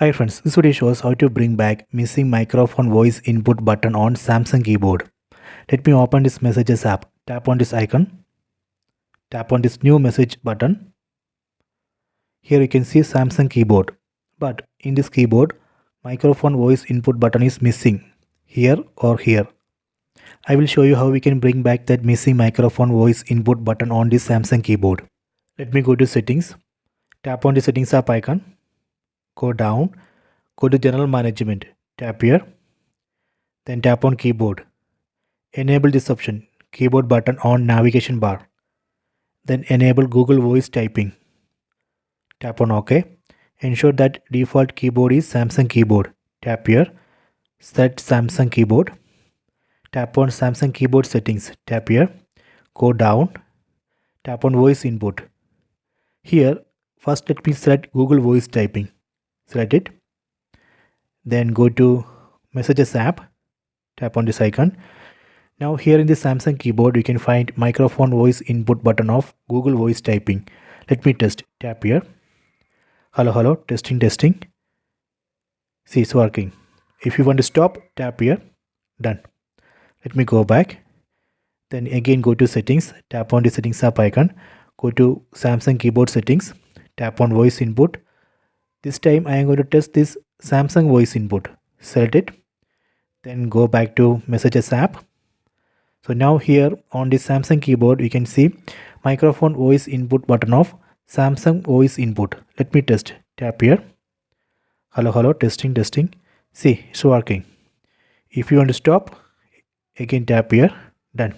Hi friends, this video shows how to bring back missing microphone voice input button on Samsung keyboard. Let me open this messages app. Tap on this icon. Tap on this new message button. Here you can see Samsung keyboard. But in this keyboard, microphone voice input button is missing. Here or here. I will show you how we can bring back that missing microphone voice input button on this Samsung keyboard. Let me go to settings. Tap on the settings app icon. Go down, go to general management, tap here, then tap on keyboard. Enable this option, keyboard button on navigation bar. Then enable Google voice typing. Tap on OK. Ensure that default keyboard is Samsung keyboard. Tap here, set Samsung keyboard. Tap on Samsung keyboard settings. Tap here, go down, tap on voice input. Here, first let me select Google voice typing. Select it, then go to messages app, tap on this icon. Now here in the Samsung keyboard you can find microphone voice input button of Google voice typing. Let me test. Tap here. Hello, testing. See, it's working. If you want to stop, tap here. Done. Let me go back, then again go to settings, tap on the settings app icon, go to Samsung keyboard settings, tap on voice input. This time I am going to test this Samsung voice input. Select it, then go back to messages app. So now here on this Samsung keyboard you can see microphone voice input button of Samsung voice input. Let me test. Tap here. Hello, testing. See, it's working. If you want to stop, again tap here. Done.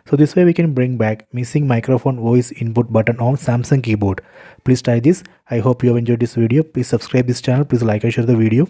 So this way we can bring back missing microphone voice input button on Samsung keyboard. Please try this. I hope you have enjoyed this video. Please subscribe this channel. Please like and share the video.